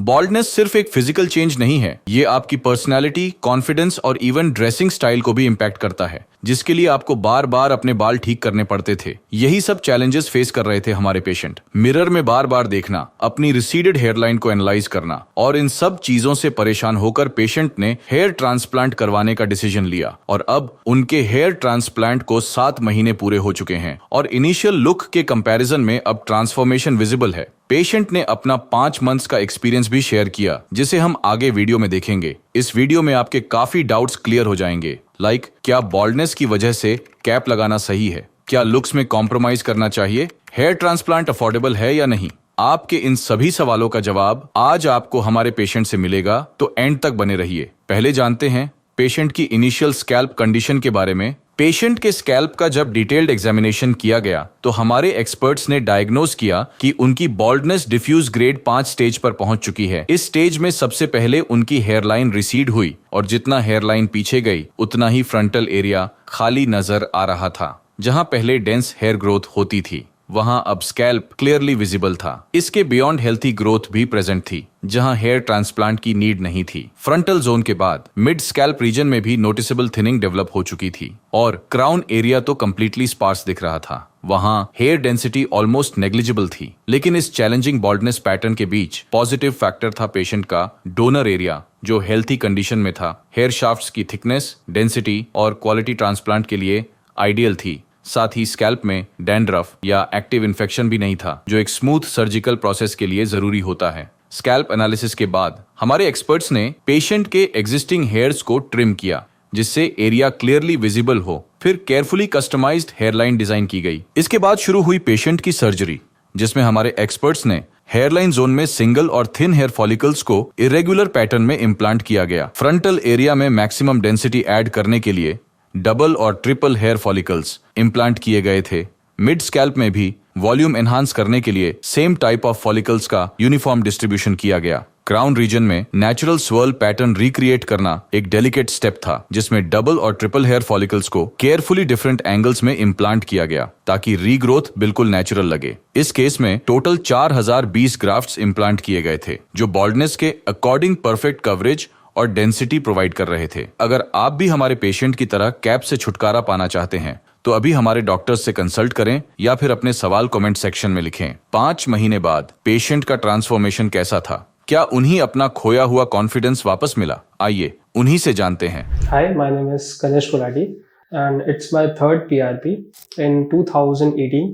Baldness सिर्फ एक physical change नहीं है, ये आपकी पर्सनैलिटी, कॉन्फिडेंस और इवन ड्रेसिंग स्टाइल को भी इम्पैक्ट करता है, जिसके लिए आपको बार बार अपने बाल ठीक करने पड़ते थे। यही सब चैलेंजेस फेस कर रहे थे हमारे पेशेंट। मिरर में बार बार देखना, अपनी रिसीडेड हेयरलाइन को एनालाइज करना और इन सब चीजों से परेशान होकर पेशेंट ने हेयर ट्रांसप्लांट करवाने का डिसीजन लिया और अब उनके हेयर ट्रांसप्लांट को 7 महीने पूरे हो चुके हैं और इनिशियल लुक के कंपैरिजन में अब ट्रांसफॉर्मेशन विजिबल है। पेशेंट ने अपना 5 मंथ्स का एक्सपीरियंस भी शेयर किया, जिसे हम आगे वीडियो में देखेंगे। इस वीडियो में आपके काफी डाउट्स क्लियर हो जाएंगे, लाइक क्या बॉल्डनेस की वजह से कैप लगाना सही है, क्या लुक्स में कॉम्प्रोमाइज करना चाहिए, हेयर ट्रांसप्लांट अफोर्डेबल है या नहीं। आपके इन सभी सवालों का जवाब आज आपको हमारे पेशेंट से मिलेगा, तो एंड तक बने रहिए। पहले जानते हैं पेशेंट की इनिशियल स्कैल्प कंडीशन के बारे में। पेशेंट के स्कैल्प का जब डिटेल्ड एग्जामिनेशन किया गया तो हमारे एक्सपर्ट्स ने डायग्नोज किया कि उनकी बॉल्डनेस डिफ्यूज ग्रेड 5 स्टेज पर पहुंच चुकी है। इस स्टेज में सबसे पहले उनकी हेयरलाइन रिसीड हुई और जितना हेयरलाइन पीछे गई उतना ही फ्रंटल एरिया खाली नजर आ रहा था। जहां पहले डेंस हेयर ग्रोथ होती थी वहां अब स्कैल्प क्लियरली विजिबल था। इसके बियॉन्ड हेल्थी ग्रोथ भी प्रेजेंट थी, जहां हेयर ट्रांसप्लांट की नीड नहीं थी। फ्रंटल जोन के बाद मिड स्कैल्प रीजन में भी नोटिसेबल थिनिंग डेवलप हो चुकी थी और क्राउन एरिया तो कंप्लीटली स्पार्स दिख रहा था। वहां हेयर डेंसिटी ऑलमोस्ट नेग्लिजिबल थी। लेकिन इस चैलेंजिंग बॉल्डनेस पैटर्न के बीच पॉजिटिव फैक्टर था पेशेंट का डोनर एरिया, जो हेल्थी कंडीशन में था। हेयर शाफ्ट्स की थिकनेस, डेंसिटी और क्वालिटी ट्रांसप्लांट के लिए आइडियल थी। साथ ही स्कैल्प में डैंड्रफ या एक्टिव इन्फेक्शन भी नहीं था, जो एक स्मूथ सर्जिकल प्रोसेस के लिए जरूरी होता है। स्कैल्प एनालिसिस के बाद हमारे एक्सपर्ट्स ने पेशेंट के एग्जिस्टिंग हेयर्स को ट्रिम किया, जिससे एरिया क्लियरली विजिबल हो। फिर केयरफुली कस्टमाइज्ड हेयरलाइन डिजाइन की गई। इसके बाद शुरू हुई पेशेंट की सर्जरी, जिसमें हमारे एक्सपर्ट्स ने हेयरलाइन जोन में सिंगल और थिन हेयर फॉलिकल्स को इरेगुलर पैटर्न में इम्प्लांट किया गया। फ्रंटल एरिया में मैक्सिमम डेंसिटी ऐड करने के लिए डबल और ट्रिपल हेयर फॉलिकल्स इम्प्लांट किए गए थे। मिड स्कैल्प में भी वॉल्यूम एनहांस करने के लिए सेम टाइप ऑफ फॉलिकल्स का यूनिफॉर्म डिस्ट्रीब्यूशन किया गया। क्राउन रीजन में नेचुरल स्वर्ल पैटर्न रिक्रिएट करना एक डेलिकेट स्टेप था, जिसमें डबल और ट्रिपल हेयर फॉलिकल्स को केयरफुली डिफरेंट एंगल्स में इम्प्लांट किया गया ताकि रीग्रोथ बिल्कुल नेचुरल लगे। इस केस में टोटल 4020 ग्राफ्ट्स इम्प्लांट किए गए थे, जो बॉल्डनेस के अकॉर्डिंग परफेक्ट कवरेज और डेंसिटी प्रोवाइड कर रहे थे। अगर आप भी हमारे पेशेंट की तरह कैप से छुटकारा पाना चाहते हैं तो अभी हमारे डॉक्टर्स से कंसल्ट करें या फिर अपने सवाल कमेंट सेक्शन में लिखें। 5 महीने बाद पेशेंट का ट्रांसफॉर्मेशन कैसा था? क्या उन्हीं अपना खोया हुआ कॉन्फिडेंस वापस मिला? आइए उन्हीं से जानते हैं। Hi, my name is Ganesh Gulati and it's my third PRP in 2018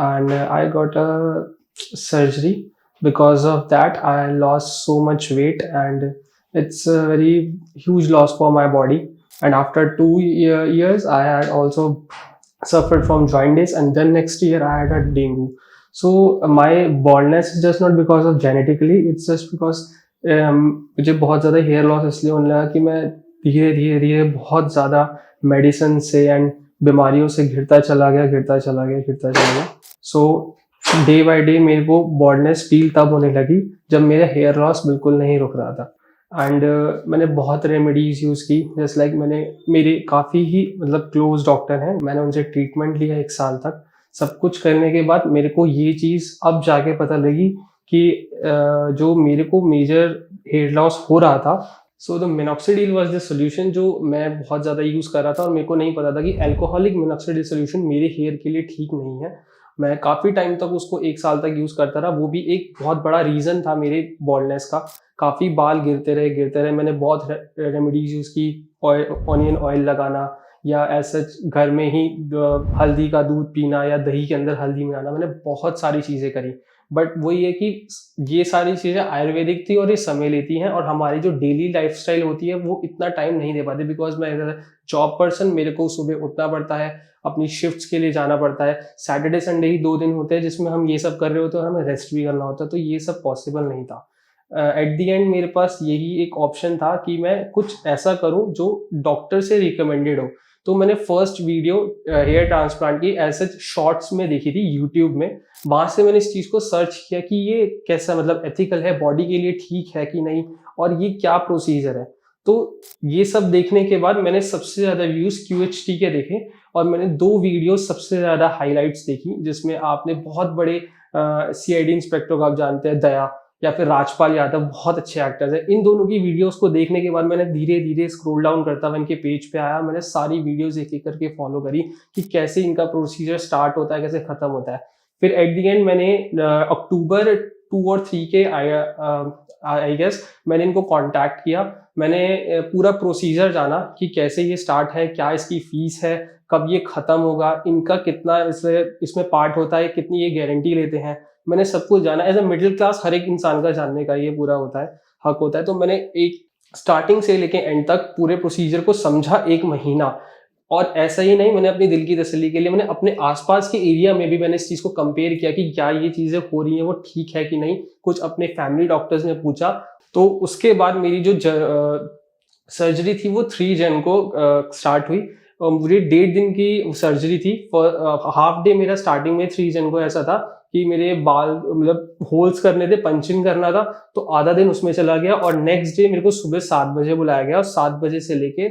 and I got a surgery. Because of that, I lost so much weight and it's a very huge loss for my body. And after 2 years, I had also suffered from jaundice and then next year I had a dengue. So my baldness is just not because of genetically, it's just because मुझे बहुत ज़्यादा hair loss इसलिए होने लगा कि मैं धीरे धीरे धीरे बहुत ज़्यादा मेडिसिन से एंड बीमारियों से घिरता चला गया। सो डे बाय डे मेरे को बॉल्डनेस फील तब होने लगी जब मेरा हेयर लॉस बिल्कुल नहीं रुक रहा था। एंड मैंने बहुत रेमेडीज़ यूज़ की, जैसे लाइक मैंने मेरे काफ़ी ही मतलब क्लोज डॉक्टर हैं, मैंने उनसे ट्रीटमेंट लिया 1 साल तक। सब कुछ करने के बाद मेरे को ये चीज़ अब जाके पता लगी कि जो मेरे को मेजर हेयर लॉस हो रहा था, so the minoxidil was the solution, जो मैं बहुत ज़्यादा यूज़ कर रहा था और मेरे को नहीं पता था कि अल्कोहलिक मिनॉक्सिडिल सोल्यूशन मेरे हेयर के लिए ठीक नहीं है। मैं काफ़ी टाइम तक उसको 1 साल तक यूज़ करता रहा, वो भी एक बहुत बड़ा रीज़न था मेरे बॉल्डनेस का। काफ़ी बाल गिरते रहे। मैंने बहुत रेमेडीज़ यूज़ की, ऑनियन ऑयल लगाना या ऐसा घर में ही हल्दी का दूध पीना या दही के अंदर हल्दी मिलाना, मैंने बहुत सारी चीज़ें करी। बट वही है कि ये सारी चीज़ें आयुर्वेदिक थी और ये समय लेती हैं और हमारी जो डेली लाइफस्टाइल होती है वो इतना टाइम नहीं दे पाते। बिकॉज मैं जॉब पर्सन, मेरे को सुबह उठना पड़ता है, अपनी शिफ्ट्स के लिए जाना पड़ता है। सैटरडे संडे ही 2 दिन होते हैं जिसमें हम ये सब कर रहे होते हैं और हमें रेस्ट भी करना होता है, तो ये सब पॉसिबल नहीं था। एट दी एंड मेरे पास यही एक ऑप्शन था कि मैं कुछ ऐसा करूं जो डॉक्टर से रिकमेंडेड हो। तो मैंने फर्स्ट वीडियो हेयर ट्रांसप्लांट की ऐसे शॉर्ट्स में देखी थी यूट्यूब में। वहाँ से मैंने इस चीज़ को सर्च किया कि ये कैसा मतलब एथिकल है, बॉडी के लिए ठीक है कि नहीं, और ये क्या प्रोसीजर है। तो ये सब देखने के बाद मैंने सबसे ज़्यादा व्यूज़ QHT के देखे और मैंने 2 वीडियो सबसे ज़्यादा हाईलाइट्स देखी, जिसमें आपने बहुत बड़े CID इंस्पेक्टर को आप जानते हैं, दया, या फिर राजपाल यादव, बहुत अच्छे एक्टर्स हैं। इन दोनों की वीडियोस को देखने के बाद मैंने धीरे धीरे स्क्रॉल डाउन करता हुआ इनके पेज पे आया, मैंने सारी वीडियोस एक एक करके फॉलो करी कि कैसे इनका प्रोसीजर स्टार्ट होता है, कैसे खत्म होता है। फिर एट द एंड मैंने अक्टूबर 2 और 3 के आई गेस मैंने इनको कांटेक्ट किया। मैंने पूरा प्रोसीजर जाना कि कैसे ये स्टार्ट है, क्या इसकी फीस है, कब ये खत्म होगा, इनका कितना इसमें पार्ट होता है, कितनी ये गारंटी लेते हैं, मैंने सब कुछ जाना। एज अ मिडिल क्लास हर एक इंसान का जानने का ये पूरा होता है, हक होता है। तो मैंने एक स्टार्टिंग से लेके एंड तक पूरे प्रोसीजर को समझा 1 महीना। और ऐसा ही नहीं, मैंने अपनी दिल की तसल्ली के लिए मैंने अपने आसपास के एरिया में भी मैंने इस चीज़ को कंपेयर किया कि क्या ये चीज़ें हो रही हैं वो ठीक है कि नहीं। कुछ अपने फैमिली डॉक्टर्स ने पूछा। तो उसके बाद मेरी जो सर्जरी थी वो 3 जन को स्टार्ट हुई। मुझे 1.5 दिन की सर्जरी थी। हाफ डे मेरा स्टार्टिंग में 3 जन को ऐसा था कि मेरे बाल मतलब होल्स करने थे, पंचिंग करना था, तो आधा दिन उसमें चला गया। और नेक्स्ट डे मेरे को सुबह 7 बजे बुलाया गया और 7 बजे से लेके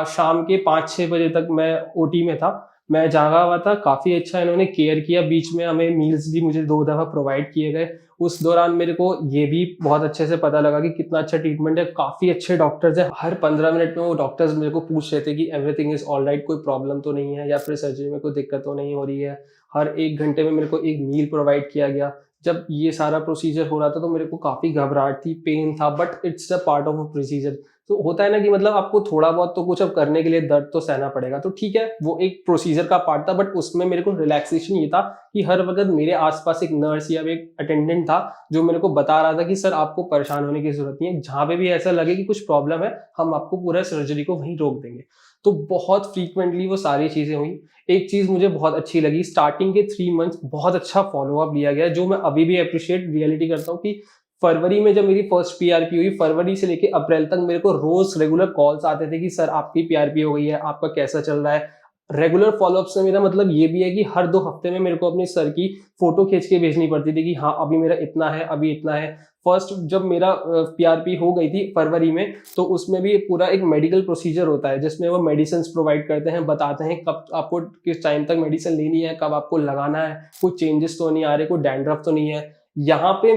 शाम के 5-6 बजे तक मैं ओटी में था। मैं जागा हुआ था। काफ़ी अच्छा इन्होंने केयर किया। बीच में हमें मील्स भी मुझे 2 दफ़ा प्रोवाइड किए गए। उस दौरान मेरे को ये भी बहुत अच्छे से पता लगा कि कितना अच्छा ट्रीटमेंट है। काफ़ी अच्छे डॉक्टर्स हैं। हर 15 मिनट में वो डॉक्टर्स मेरे को पूछ रहे थे कि एवरीथिंग इज़ ऑल राइट, कोई प्रॉब्लम तो नहीं है या फिर सर्जरी में कोई दिक्कत तो नहीं हो रही है। हर 1 घंटे में मेरे को एक मील प्रोवाइड किया गया। जब ये सारा प्रोसीजर हो रहा था तो मेरे को काफ़ी घबराहट थी, पेन था, but it's the part of a procedure. तो होता है ना कि मतलब आपको थोड़ा बहुत तो कुछ अब करने के लिए दर्द तो सहना पड़ेगा, तो ठीक है, वो एक प्रोसीजर का पार्ट था। बट उसमें मेरे को रिलैक्सेशन ये था कि हर वक्त मेरे आसपास एक नर्स या एक अटेंडेंट था जो मेरे को बता रहा था कि सर आपको परेशान होने की जरूरत नहीं है, जहाँ पे भी ऐसा लगे कि कुछ प्रॉब्लम है हम आपको पूरा सर्जरी को वहीं रोक देंगे। तो बहुत फ्रीक्वेंटली वो सारी चीजें हुई। एक चीज मुझे बहुत अच्छी लगी, स्टार्टिंग के 3 मंथ्स बहुत अच्छा फॉलोअप लिया गया, जो मैं अभी भी अप्रिशिएट रियलिटी करता हूँ कि फरवरी में जब मेरी फर्स्ट पीआरपी हुई, फरवरी से लेके अप्रैल तक मेरे को रोज रेगुलर कॉल्स आते थे कि सर आपकी पीआरपी हो गई है, आपका कैसा चल रहा है। रेगुलर फॉलोअप से मेरा मतलब ये भी है कि हर 2 हफ्ते में मेरे को अपने सर की फोटो खींच के भेजनी पड़ती थी कि हाँ अभी मेरा इतना है, अभी इतना है। फर्स्ट जब मेरा पीआरपी हो गई थी फरवरी में, तो उसमें भी पूरा एक मेडिकल प्रोसीजर होता है जिसमें वो मेडिसिन प्रोवाइड करते हैं, बताते हैं कब आपको किस टाइम तक मेडिसिन लेनी है, कब आपको लगाना है, कुछ चेंजेस तो नहीं आ रहे, कोई डैंड्रफ तो नहीं है। यहाँ पे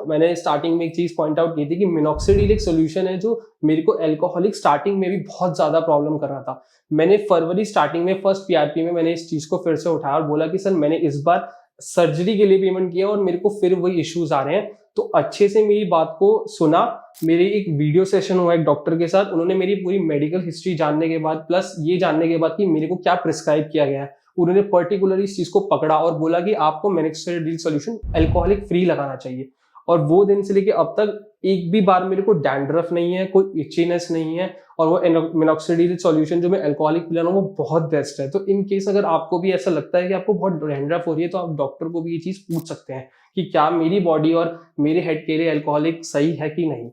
मैंने स्टार्टिंग में एक चीज पॉइंट आउट की थी कि मिनॉक्सिडिल एक सोल्यूशन है जो मेरे को एल्कोहलिक स्टार्टिंग में भी बहुत ज्यादा प्रॉब्लम कर रहा था। मैंने फरवरी स्टार्टिंग में फर्स्ट पीआरपी में मैंने इस चीज को फिर से उठाया और बोला कि सर मैंने इस बार सर्जरी के लिए पेमेंट किया और मेरे को फिर वही इश्यूज आ रहे हैं। तो अच्छे से मेरी बात को सुना। मेरी एक वीडियो सेशन हुआ एक डॉक्टर के साथ, उन्होंने मेरी पूरी मेडिकल हिस्ट्री जानने के बाद प्लस ये जानने के बाद कि मेरे को क्या प्रिस्क्राइब किया गया है, उन्होंने पर्टिकुलरली इस चीज को पकड़ा और बोला कि आपको मिनॉक्सिडिल सॉल्यूशन अल्कोहलिक फ्री लगाना चाहिए। और वो दिन से लेके अब तक एक भी बार मेरे को डैंड्रफ नहीं है, कोई इचीनेस नहीं है। और वो मिनॉक्सिडिल सॉल्यूशन जो मैं अल्कोहलिक पिला रहा हूँ वो बहुत बेस्ट है। तो इन केस अगर आपको भी ऐसा लगता है कि आपको बहुत डैंड्रफ हो रही है तो आप डॉक्टर को भी ये चीज पूछ सकते हैं कि क्या मेरी बॉडी और मेरे हेड के लिए अल्कोहलिक सही है कि नहीं।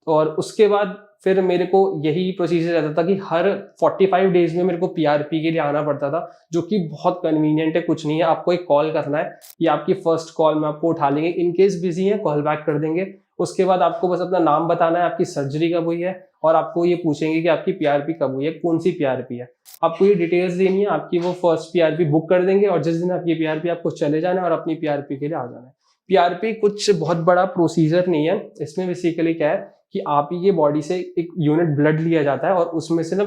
और उसके बाद फिर मेरे को यही प्रोसीजर रहता था कि हर 45 डेज में मेरे को पीआरपी के लिए आना पड़ता था, जो कि बहुत कन्वीनियंट है। कुछ नहीं है, आपको एक कॉल करना है, ये आपकी फर्स्ट कॉल में आपको उठा लेंगे, इन केस बिजी है कॉल बैक कर देंगे। उसके बाद आपको बस अपना नाम बताना है, आपकी सर्जरी कब हुई है, और आपको ये पूछेंगे कि आपकी पीआरपी कब हुई है, कौन सी पीआरपी है। आपको ये डिटेल्स देनी है, आपकी वो फर्स्ट पीआरपी बुक कर देंगे और जिस दिन आपकी पीआरपी आपको चले जाना है और अपनी पीआरपी के लिए आ जाना है। पीआरपी कुछ बहुत बड़ा प्रोसीजर नहीं है। इसमें बेसिकली क्या है कि आप ही के बॉडी से एक यूनिट ब्लड लिया जाता है और उसमें से ना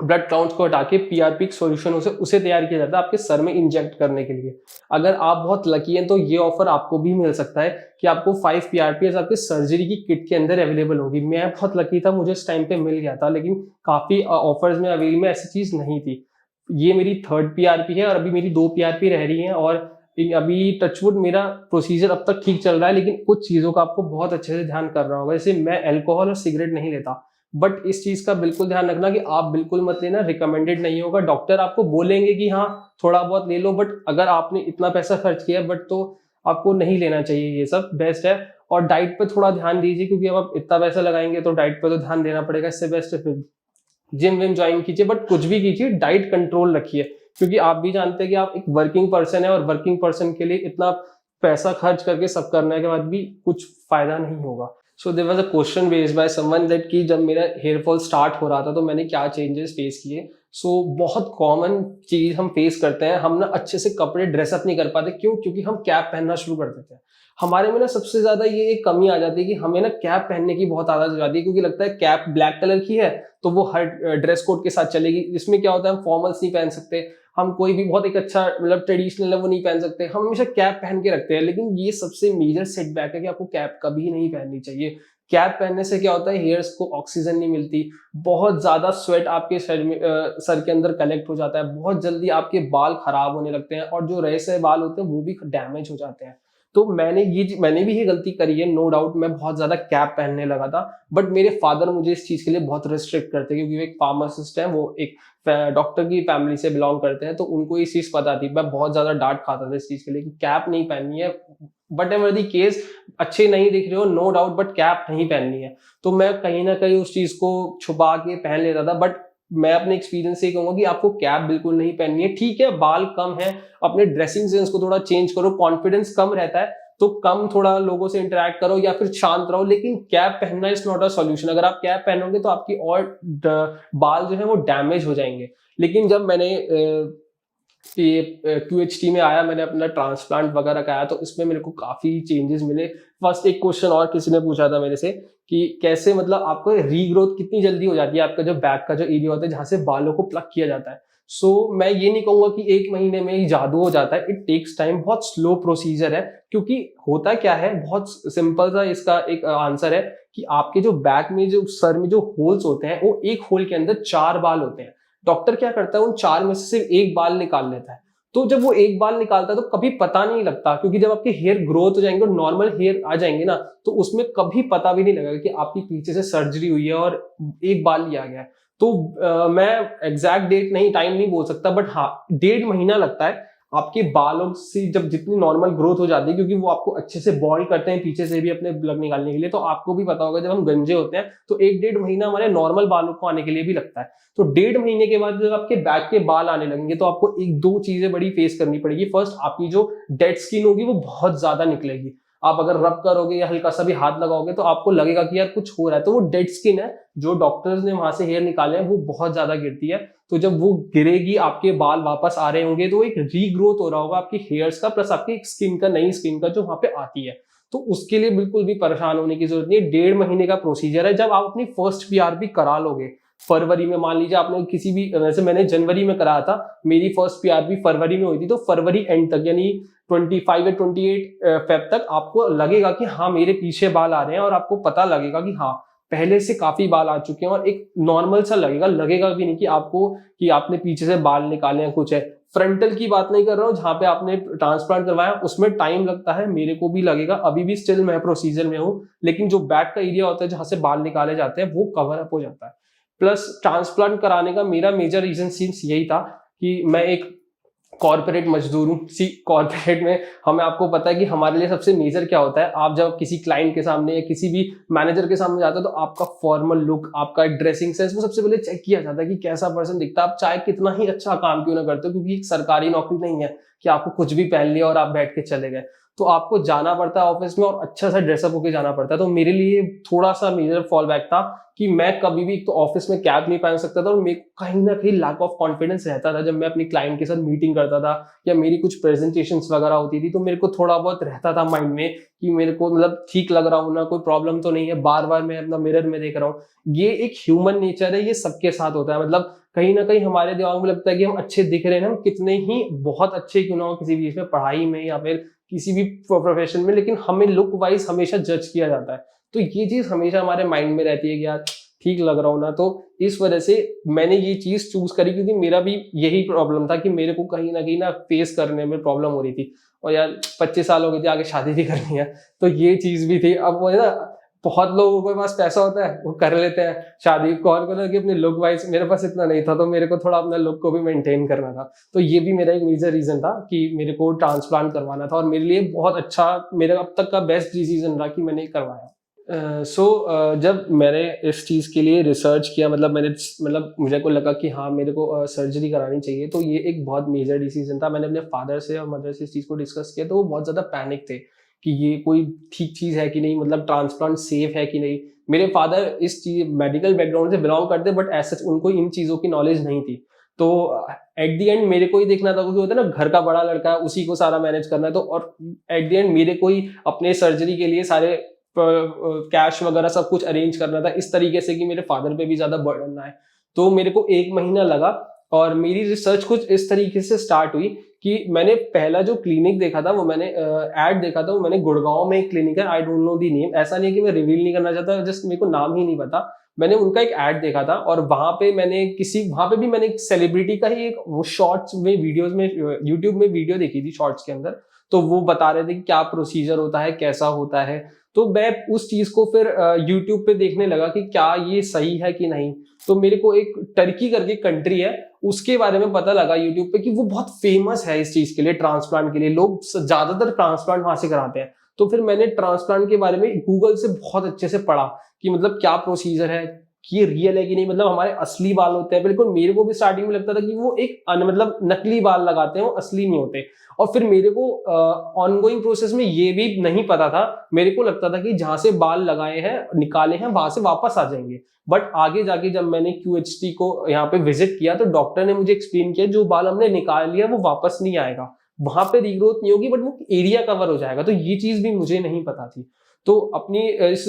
ब्लड काउंट्स को हटा के पीआरपी सोल्यूशन उसे तैयार किया जाता है आपके सर में इंजेक्ट करने के लिए। अगर आप बहुत लकी हैं तो ये ऑफर आपको भी मिल सकता है कि आपको 5 पीआरपी आपके सर्जरी की किट के अंदर अवेलेबल होगी। मैं बहुत लकी था, मुझे इस टाइम पे मिल गया था, लेकिन काफी ऑफर्स में अवेलेबल में ऐसी चीज नहीं थी। ये मेरी 3rd पीआरपी है और अभी मेरी 2 पीआरपी रह रही हैं और अभी टचवुड मेरा प्रोसीजर अब तक ठीक चल रहा है। लेकिन कुछ चीजों का आपको बहुत अच्छे से ध्यान करना होगा। जैसे मैं अल्कोहल और सिगरेट नहीं लेता, बट इस चीज का बिल्कुल ध्यान रखना कि आप बिल्कुल मत लेना, रिकमेंडेड नहीं होगा। डॉक्टर आपको बोलेंगे कि हाँ थोड़ा बहुत ले लो, बट अगर आपने इतना पैसा खर्च किया बट तो आपको नहीं लेना चाहिए, ये सब बेस्ट है। और डाइट पे थोड़ा ध्यान दीजिए, क्योंकि अब आप इतना पैसा लगाएंगे तो डाइट पे तो ध्यान देना पड़ेगा। इससे बेस्ट है फिर जिम विम ज्वाइन कीजिए, बट कुछ भी कीजिए डाइट कंट्रोल रखिए, क्योंकि आप भी जानते हैं कि आप एक वर्किंग पर्सन है और वर्किंग पर्सन के लिए इतना पैसा खर्च करके सब करने के बाद भी कुछ फायदा नहीं होगा। So there was a question raised by someone that कि जब मेरा हेयर फॉल स्टार्ट हो रहा था तो मैंने क्या चेंजेस फेस किए। सो बहुत कॉमन चीज हम फेस करते हैं, हम ना अच्छे से कपड़े ड्रेसअप नहीं कर पाते। क्यों? क्योंकि हम कैप पहनना शुरू कर देते हैं। हमारे में ना सबसे ज्यादा ये एक कमी आ जाती है कि हमें ना कैप पहनने की बहुत आदत हो जाती है, क्योंकि लगता है कैप ब्लैक कलर की है तो वो हर ड्रेस कोड के साथ चलेगी। इसमें क्या होता है, हम फॉर्मल्स नहीं पहन सकते, हम कोई भी बहुत एक अच्छा मतलब ट्रेडिशनल है वो नहीं पहन सकते, हम हमेशा कैप पहन के रखते हैं। लेकिन ये सबसे मेजर सेटबैक है कि आपको कैप कभी नहीं पहननी चाहिए। कैप पहनने से क्या होता है, हेयर्स को ऑक्सीजन नहीं मिलती, बहुत ज्यादा स्वेट आपके सर में सर के अंदर कलेक्ट हो जाता है, बहुत जल्दी आपके बाल खराब होने लगते हैं और जो रहे से बाल होते हैं वो भी डैमेज हो जाते हैं। तो मैंने भी ये गलती करी है, नो डाउट। मैं बहुत ज्यादा कैप पहनने लगा था, बट मेरे फादर मुझे इस चीज के लिए बहुत रिस्ट्रिक्ट करते हैं, क्योंकि वो एक फार्मासिस्ट है, वो एक डॉक्टर की फैमिली से बिलोंग करते हैं, तो उनको ये चीज पता थी। मैं बहुत ज्यादा डांट खाता था इस चीज के लिए कि कैप नहीं पहननी है, बट एवर दी केस, अच्छे नहीं दिख रहे हो नो डाउट, बट कैप नहीं पहननी है। तो मैं कहीं ना कहीं उस चीज को छुपा के पहन लेता था। बट मैं अपने एक्सपीरियंस से कहूंगा कि आपको कैप बिल्कुल नहीं पहननी है। ठीक है, बाल कम है, अपने ड्रेसिंग सेंस को थोड़ा चेंज करो, कॉन्फिडेंस कम रहता है तो कम थोड़ा लोगों से इंटरेक्ट करो या फिर शांत रहो, लेकिन कैप पहनना इज नॉट अ सॉल्यूशन। अगर आप कैप पहनोगे तो आपकी और बाल जो है वो डैमेज हो जाएंगे। लेकिन जब मैंने ये QHT में आया, मैंने अपना ट्रांसप्लांट वगैरह कराया, तो इसमें मेरे को काफी चेंजेस मिले। फर्स्ट एक क्वेश्चन और किसी ने पूछा था मेरे से कि कैसे मतलब आपको रीग्रोथ कितनी जल्दी हो जाती है, आपका जो बैक का जो एरिया होता है जहां से बालों को प्लग किया जाता है। सो मैं ये नहीं कहूंगा कि 1 महीने में ही जादू हो जाता है, इट टेक्स टाइम, बहुत स्लो प्रोसीजर है। क्योंकि होता क्या है, बहुत सिंपल सा इसका एक आंसर है कि आपके जो बैक में जो सर में जो होल्स होते हैं, वो एक होल के अंदर 4 बाल होते हैं। डॉक्टर क्या करता है, उन 4 में से सिर्फ एक बाल निकाल लेता है। तो जब वो एक बाल निकालता है तो कभी पता नहीं लगता, क्योंकि जब आपके हेयर ग्रोथ हो जाएंगे और नॉर्मल हेयर आ जाएंगे ना, तो उसमें कभी पता भी नहीं लगेगा कि आपकी पीछे से सर्जरी हुई है और एक बाल लिया गया है। तो मैं एग्जैक्ट डेट नहीं, टाइम नहीं बोल सकता, बट हाँ 1.5 महीना लगता है आपके बालों से जब जितनी नॉर्मल ग्रोथ हो जाती है, क्योंकि वो आपको अच्छे से बॉल्ड करते हैं पीछे से भी अपने प्लग निकालने के लिए। तो आपको भी पता होगा जब हम गंजे होते हैं तो 1-1.5 महीना हमारे नॉर्मल बालों को आने के लिए भी लगता है। तो 1.5 महीने के बाद जब आपके बैक के बाल आने लगेंगे तो आपको 1-2 चीजें बड़ी फेस करनी पड़ेगी। फर्स्ट, आपकी जो डेड स्किन होगी वो बहुत ज्यादा निकलेगी। आप अगर रब करोगे या हल्का सा भी हाथ लगाओगे तो आपको लगेगा कि यार कुछ हो रहा है, तो वो डेड स्किन है, जो डॉक्टर्स ने वहां से हेयर निकाले हैं वो बहुत ज्यादा गिरती है। तो जब वो गिरेगी, आपके बाल वापस आ रहे होंगे, तो एक रीग्रोथ हो रहा होगा आपकी हेयर्स का, प्लस आपकी स्किन का, नई स्किन का जो वहां पे आती है। तो उसके लिए बिल्कुल भी परेशान होने की जरूरत नहीं है। 1.5 महीने का प्रोसीजर है। जब आप अपनी फर्स्ट PRP करा लोगे फरवरी में, मान लीजिए आपने किसी भी, वैसे मैंने जनवरी में कराया था, मेरी फर्स्ट PRP फरवरी में हुई थी, तो फरवरी एंड तक यानी 25 या 28 फेब तक आपको लगेगा कि हाँ मेरे पीछे बाल आ रहे हैं, और आपको पता लगेगा कि हाँ पहले से काफी बाल आ चुके हैं, और एक नॉर्मल सा लगेगा भी नहीं कि आपको कि आपने पीछे से बाल निकाले हैं कुछ है। फ्रंटल की बात नहीं कर रहा हूँ, जहां पे आपने ट्रांसप्लांट करवाया उसमें टाइम लगता है, मेरे को भी लगेगा, अभी भी स्टिल मैं प्रोसीजर में हूँ। लेकिन जो बैक का एरिया होता है जहां से बाल निकाले जाते हैं वो कवर अप हो जाता है। प्लस ट्रांसप्लांट कराने का मेरा मेजर रीजन सिंस यही था कि मैं एक कॉर्पोरेट मजदूर हूँ। सी कॉर्पोरेट में हमें, आपको पता है कि हमारे लिए सबसे मेजर क्या होता है, आप जब किसी क्लाइंट के सामने या किसी भी मैनेजर के सामने जाते हो तो आपका फॉर्मल लुक, आपका ड्रेसिंग सेंस, वो सबसे पहले चेक किया जाता है कि कैसा पर्सन दिखता है। आप चाहे कितना ही अच्छा काम क्यों ना करते हो, क्योंकि एक सरकारी नौकरी नहीं है कि आपको कुछ भी पहन लिया और आप बैठ के चले गए। तो आपको जाना पड़ता है ऑफिस में और अच्छा सा ड्रेसअप होकर जाना पड़ता है। तो मेरे लिए थोड़ा सा मेजर फॉल बैक था कि मैं कभी भी तो ऑफिस में कैप नहीं पहन सकता था, और मेरे को कहीं ना कहीं लैक ऑफ कॉन्फिडेंस रहता था जब मैं अपनी क्लाइंट के साथ मीटिंग करता था या मेरी कुछ प्रेजेंटेशंस वगैरह होती थी। तो मेरे को थोड़ा बहुत रहता था माइंड में कि मेरे को मतलब ठीक लग रहा हूँ ना, कोई प्रॉब्लम तो नहीं है, बार बार मैं अपना मिरर में देख रहा हूँ। ये एक ह्यूमन नेचर है, ये सबके साथ होता है। मतलब कहीं ना कहीं हमारे दिमाग में लगता है कि हम अच्छे दिख रहे हैं, हम कितने ही बहुत अच्छे क्यों ना हो किसी भी चीज में, पढ़ाई में या फिर किसी भी प्रोफेशन में, लेकिन हमें लुक वाइज हमेशा जज किया जाता है। तो ये चीज हमेशा हमारे माइंड में रहती है कि यार ठीक लग रहा हूं ना। तो इस वजह से मैंने ये चीज चूज करी, क्योंकि मेरा भी यही प्रॉब्लम था कि मेरे को कहीं ना फेस करने में प्रॉब्लम हो रही थी। और यार 25 साल हो गए थे, आगे शादी भी करनी है, तो ये चीज भी थी। अब वो है ना, बहुत लोगों के पास पैसा होता है वो कर लेते हैं शादी, कौन को कि अपने लुक वाइज, मेरे पास इतना नहीं था, तो मेरे को थोड़ा अपना लुक को भी मेंटेन करना था। तो ये भी मेरा एक मेजर रीजन था कि मेरे को ट्रांसप्लांट करवाना था, और मेरे लिए बहुत अच्छा, मेरा अब तक का बेस्ट डिसीजन रहा कि मैंने करवाया। जब मैंने इस चीज़ के लिए रिसर्च किया, मतलब मुझे को लगा कि हाँ मेरे को सर्जरी करानी चाहिए, तो ये एक बहुत मेजर डिसीजन था। मैंने अपने फादर से और मदर से इस चीज़ को डिस्कस किया, तो वो बहुत ज़्यादा पैनिक थे कि ये कोई ठीक चीज़ है कि नहीं, मतलब ट्रांसप्लांट सेफ है कि नहीं। मेरे फादर इस चीज मेडिकल बैकग्राउंड से बिलोंग करते, बट ऐसा उनको इन चीज़ों की नॉलेज नहीं थी। तो एट द एंड मेरे को ही देखना था, क्योंकि होता है ना घर का बड़ा लड़का है, उसी को सारा मैनेज करना है। तो और एट द एंड मेरे को ही अपने सर्जरी के लिए सारे कैश वगैरह सब कुछ अरेंज करना था, इस तरीके से कि मेरे फादर पे भी ज्यादा बर्डन ना आए। तो मेरे को 1 महीना लगा और मेरी रिसर्च कुछ इस तरीके से स्टार्ट हुई कि मैंने पहला जो क्लिनिक देखा था, वो मैंने एड देखा था, वो मैंने गुड़गांव में एक क्लिनिक है, I don't know the name, ऐसा नहीं है कि मैं रिवील नहीं करना चाहता, जस्ट मेरे को नाम ही नहीं पता। मैंने उनका एक एड देखा था और वहां पे वहां पे भी मैंने एक सेलिब्रिटी का ही एक वो शॉर्ट्स में वीडियोस में यूट्यूब में वीडियो देखी थी शॉर्ट्स के अंदर। तो वो बता रहे थे कि क्या प्रोसीजर होता है, कैसा होता है। तो मैं उस चीज को फिर यूट्यूब पे देखने लगा कि क्या ये सही है कि नहीं। तो मेरे को एक टर्की करके कंट्री है, उसके बारे में पता लगा यूट्यूब पे कि वो बहुत फेमस है इस चीज के लिए, ट्रांसप्लांट के लिए। लोग ज्यादातर ट्रांसप्लांट वहां से कराते हैं। तो फिर मैंने ट्रांसप्लांट के बारे में गूगल से बहुत अच्छे से पढ़ा कि मतलब क्या प्रोसीजर है, कि ये रियल है कि नहीं, मतलब हमारे असली बाल होते हैं। बिल्कुल मेरे को भी स्टार्टिंग में लगता था कि वो एक मतलब नकली बाल लगाते हैं, वो असली नहीं होते। और फिर मेरे को ऑनगोइंग प्रोसेस में ये भी नहीं पता था, मेरे को लगता था कि जहां से बाल लगाए हैं निकाले हैं वहां से वापस आ जाएंगे। बट आगे जाके जब मैंने QHT को यहाँ पे विजिट किया तो डॉक्टर ने मुझे एक्सप्लेन किया जो बाल हमने निकाल लिया वो वापस नहीं आएगा, वहां पे रीग्रोथ नहीं होगी, बट वो एरिया कवर हो जाएगा। तो ये चीज भी मुझे नहीं पता थी। तो अपनी इस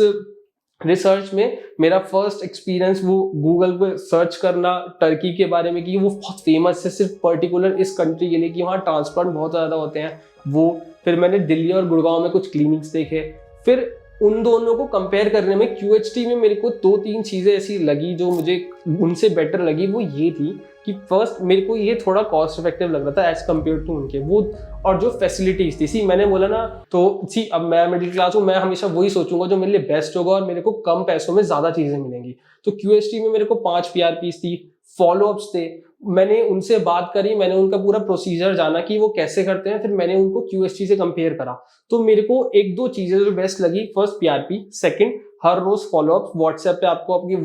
रिसर्च में मेरा फर्स्ट एक्सपीरियंस वो गूगल पे सर्च करना टर्की के बारे में कि वो बहुत फेमस है सिर्फ पर्टिकुलर इस कंट्री के लिए, कि वहाँ ट्रांसप्लांट बहुत ज़्यादा होते हैं वो। फिर मैंने दिल्ली और गुड़गांव में कुछ क्लिनिक्स देखे। फिर उन दोनों को कंपेयर करने में QHT में मेरे को 2-3 चीज़ें ऐसी लगी जो मुझे उनसे बेटर लगी। वो ये थी कि फर्स्ट मेरे को ये थोड़ा कॉस्ट इफेक्टिव लग रहा था एज कम्पेयर टू उनके वो, और जो फैसिलिटीज थी। मैंने बोला ना, तो अब मैं मिडिल क्लास हूँ, मैं हमेशा वही सोचूंगा जो मेरे लिए बेस्ट होगा और मेरे को कम पैसों में ज्यादा चीजें मिलेंगी। तो QHT में मेरे को 5 PRPs थी, फॉलोअप्स थे। मैंने उनसे बात करी, मैंने उनका पूरा प्रोसीजर जाना कि वो कैसे करते हैं, फिर मैंने उनको QHT से कंपेयर करा। तो मेरे को 1-2 चीजें जो बेस्ट लगी, फर्स्ट PRP, सेकंड हर रोज फॉलोअप। व्हाट्सएप पे आपको अपनी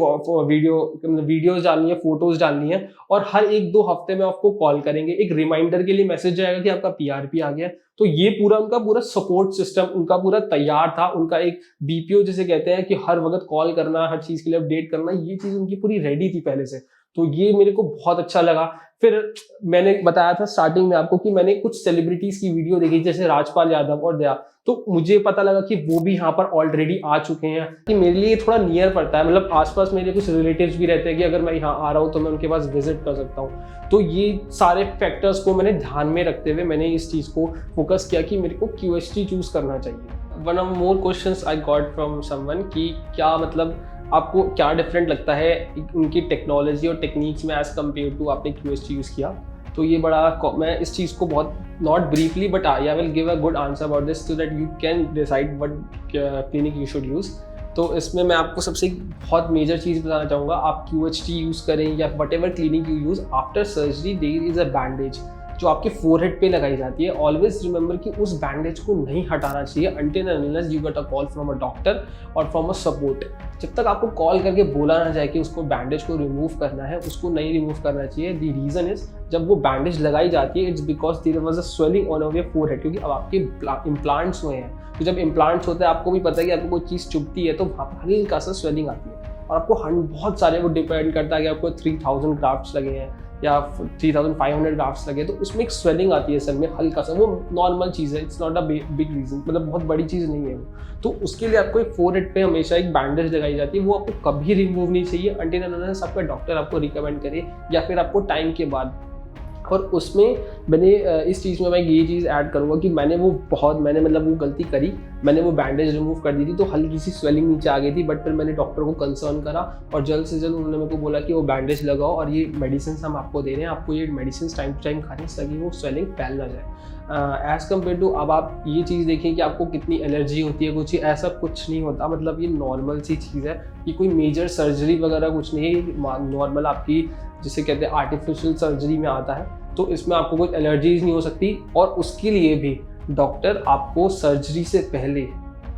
वीडियोस डालनी है, फोटोज डालनी है, और हर 1-2 हफ्ते में आपको कॉल करेंगे, एक रिमाइंडर के लिए मैसेज जाएगा कि आपका PRP आ गया। तो ये उनका पूरा सपोर्ट सिस्टम उनका पूरा तैयार था। उनका एक BPO जिसे कहते हैं कि हर वक्त कॉल करना, हर चीज के लिए अपडेट करना, ये चीज उनकी पूरी रेडी थी पहले से। तो ये मेरे को बहुत अच्छा लगा। फिर मैंने बताया था स्टार्टिंग में आपको कि मैंने कुछ सेलिब्रिटीज की वीडियो देखी, जैसे राजपाल यादव और दया। तो मुझे पता लगा कि वो भी यहाँ पर ऑलरेडी आ चुके हैं, कि मेरे लिए थोड़ा नियर पड़ता है, मतलब आसपास मेरे कुछ रिलेटिव्स भी रहते हैं कि अगर मैं यहाँ आ रहा हूँ तो मैं उनके पास विजिट कर सकता हूँ। तो ये सारे फैक्टर्स को मैंने ध्यान में रखते हुए मैंने इस चीज़ को फोकस किया कि मेरे को QHT चूज करना चाहिए। One of more questions I got from someone कि क्या मतलब आपको क्या डिफरेंट लगता है उनकी टेक्नोलॉजी और टेक्निक्स में एज कम्पेयर टू आपने QHT यूज़ किया। तो ये बड़ा, मैं इस चीज़ को बहुत not briefly but I will give a good answer about this so that you can decide what clinic you should use. तो इसमें मैं आपको सबसे बहुत मेजर चीज़ बताना चाहूँगा, आप QHT यूज़ करें या whatever clinic you use, after surgery there is a bandage जो आपके फोरहेड पे लगाई जाती है। ऑलवेज रिमेंबर कि उस बैंडेज को नहीं हटाना चाहिए until and unless you get a call from a doctor और from a support। जब तक आपको कॉल करके बोला ना जाए कि उसको बैंडेज को रिमूव करना है, उसको नहीं रिमूव करना चाहिए। द रीज़न इज जब वो बैंडेज लगाई जाती है it's because there was a swelling on your forehead, क्योंकि अब आपके इम्प्लांट्स हुए हैं। तो जब इम्प्लांट्स होते हैं आपको भी पता है कि आपको कोई चीज़ चुभती है तो वहाँ पर हल्का सा स्वेलिंग आती है, और आपको बहुत सारे वो डिपेंड करता है कि आपको 3000 ग्राफ्ट्स लगे हैं या 3500 ग्राफ्ट्स लगे, तो उसमें एक स्वेलिंग आती है सर में हल्का सा, वो नॉर्मल चीज़ है, it's not a big reason, मतलब बहुत बड़ी चीज़ नहीं है वो। तो उसके लिए आपको एक फोरहेड पे हमेशा एक बैंडेज लगाई जाती है, वो आपको कभी रिमूव नहीं चाहिए until and unless आपका डॉक्टर आपको रिकमेंड करे या फिर आपको टाइम के बाद। और उसमें मैंने इस चीज़ में मैं ये चीज़ ऐड करूँगा कि मैंने मतलब वो गलती करी, मैंने वो बैंडेज रिमूव कर दी थी तो हल्की सी स्वेलिंग नीचे आ गई थी, बट फिर मैंने डॉक्टर को कंसर्न करा और जल्द से जल्द उन्होंने मेरे को बोला कि वो बैंडेज लगाओ और ये मेडिसिन हम आपको दे रहे हैं, आपको ये मेडिसिन टाइम टू टाइम खाने से ताकि वो स्वेलिंग फैल ना जाए। एज़ कम्पेयर टू अब आप ये चीज़ देखें कि आपको कितनी एलर्जी होती है, कुछ ऐसा कुछ नहीं होता, मतलब ये नॉर्मल सी चीज़ है, ये कोई मेजर सर्जरी वगैरह कुछ नहीं है, नॉर्मल आपकी जिसे कहते हैं आर्टिफिशियल सर्जरी में आता है। तो इसमें आपको कोई एलर्जीज नहीं हो सकती, और उसके लिए भी डॉक्टर आपको सर्जरी से पहले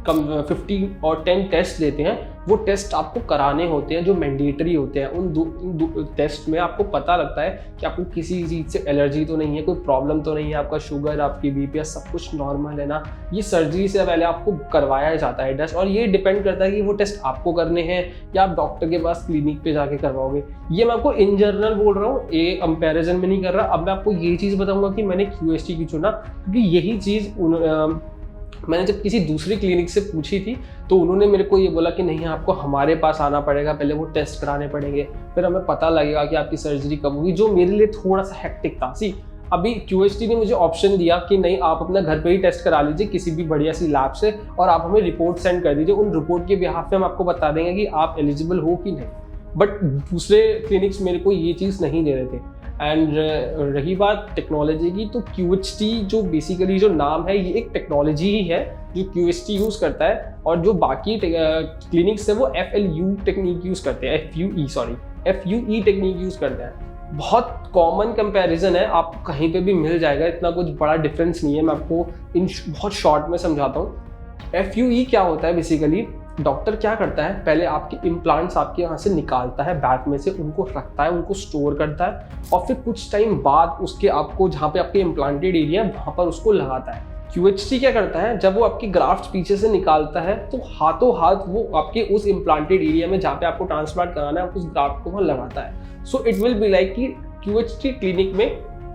15 और 10 टेस्ट देते हैं, वो टेस्ट आपको कराने होते हैं जो मैंडेटरी होते हैं। इन दो टेस्ट में आपको पता लगता है कि आपको किसी चीज़ से एलर्जी तो नहीं है, कोई प्रॉब्लम तो नहीं है, आपका शुगर, आपकी बीपी सब कुछ नॉर्मल है ना। ये सर्जरी से पहले आपको करवाया जाता है टेस्ट, और ये डिपेंड करता है कि वो टेस्ट आपको करने हैं या आप डॉक्टर के पास क्लिनिक पे जाके करवाओगे। ये मैं आपको इन जनरल बोल रहा हूँ, ये कंपैरिजन में नहीं कर रहा। अब मैं आपको ये चीज़ बताऊंगा कि मैंने QST क्यों चुना, क्योंकि यही चीज़ मैंने जब किसी दूसरी क्लिनिक से पूछी थी तो उन्होंने मेरे को ये बोला कि नहीं, आपको हमारे पास आना पड़ेगा, पहले वो टेस्ट कराने पड़ेंगे, फिर हमें पता लगेगा कि आपकी सर्जरी कब होगी, जो मेरे लिए थोड़ा सा हेक्टिक था। अभी QST ने मुझे ऑप्शन दिया कि नहीं, आप अपना घर पे ही टेस्ट करा लीजिए किसी भी बढ़िया सी लैब से, और आप हमें रिपोर्ट सेंड कर दीजिए, उन रिपोर्ट के बिहाफ पे हम आपको बता देंगे कि आप एलिजिबल हो कि नहीं। बट दूसरे क्लिनिक्स मेरे को ये चीज़ नहीं दे रहे थे। एंड रही बात टेक्नोलॉजी की, तो QHT जो बेसिकली जो नाम है, ये एक टेक्नोलॉजी ही है जो QST यूज़ करता है, और जो बाकी क्लिनिक्स है वो FLU टेक्निक यूज़ करते हैं, FUE टेक्निक यूज़ करते हैं। बहुत कॉमन कंपैरिजन है, आपको कहीं पे भी मिल जाएगा, इतना कुछ बड़ा डिफरेंस नहीं है। मैं आपको बहुत शॉर्ट में समझाता हूँ। FUE क्या होता है बेसिकली, डॉक्टर क्या करता है, पहले आपके इम्प्लांट्स आपके यहाँ से निकालता है बैक में से, उनको रखता है, उनको स्टोर करता है, और फिर कुछ टाइम बाद उसके आपको जहाँ पे आपके इम्प्लांटेड एरिया है वहाँ पर उसको लगाता है। QHT क्या करता है, जब वो आपकी ग्राफ्ट पीछे से निकालता है तो हाथों हाथ वो आपके उस इम्प्लांटेड एरिया में जहाँ पे आपको ट्रांसप्लांट कराना है उस ग्राफ्ट को वहाँ लगाता है। So it will be like कि QHT क्लिनिक में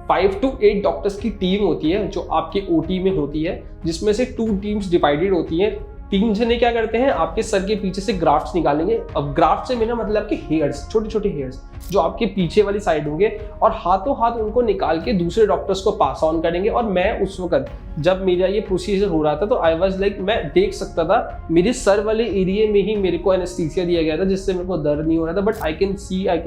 5 to 8 डॉक्टर्स की टीम होती है जो आपके OT में होती है, जिसमें से 2 टीम्स डिवाइडेड होती हैं। 3 जने क्या करते हैं, आपके सर के पीछे से ग्राफ्ट्स निकालेंगे। अब ग्राफ्ट से मेरा मतलब आपके हेयर्स, छोटे छोटे हेयर्स जो आपके पीछे वाली साइड होंगे, और हाथों हाथ उनको निकाल के दूसरे डॉक्टर्स को पास ऑन करेंगे। और मैं उस वक्त जब मेरा ये प्रोसीजर हो रहा था तो आई वाज लाइक, मैं देख सकता था मेरे सर वाले एरिया में ही मेरे को एनेस्थीसिया दिया गया था, जिससे मेरे को दर्द नहीं हो रहा था, बट आई कैन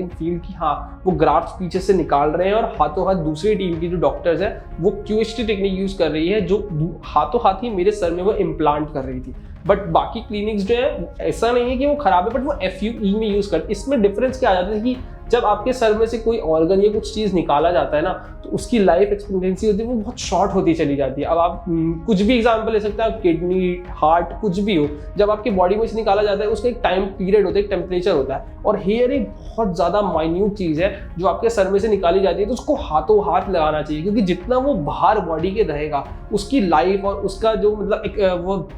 फील कि हाँ, वो ग्राफ्ट पीछे से निकाल रहे हैं, और हाथों हाथ दूसरी टीम की जो डॉक्टर्स है वो QHT टेक्निक यूज कर रही है, जो हाथों हाथ ही मेरे सर में वो इम्प्लांट कर रही थी। बट बाकी क्लिनिक्स जो है, ऐसा नहीं है कि वो खराब है, बट वो FUE में यूज करते। इसमें डिफरेंस क्या आ जाता है कि जब आपके सर में से कोई ऑर्गन या कुछ चीज निकाला जाता है ना, तो उसकी लाइफ एक्सपेक्टेंसी होती है वो बहुत शॉर्ट होती चली जाती है। अब आप कुछ भी एग्जांपल ले सकते हैं, किडनी, हार्ट, कुछ भी हो, जब आपकी बॉडी में से निकाला जाता है उसका एक टाइम पीरियड होता है, एक टेम्परेचर होता है। और हेयर एक बहुत ज्यादा माइन्यूट चीज है जो आपके सर में से निकाली जाती है, तो उसको हाथों हाथ लगाना चाहिए, क्योंकि जितना वो बाहर बॉडी के रहेगा उसकी लाइफ और उसका जो मतलब एक वो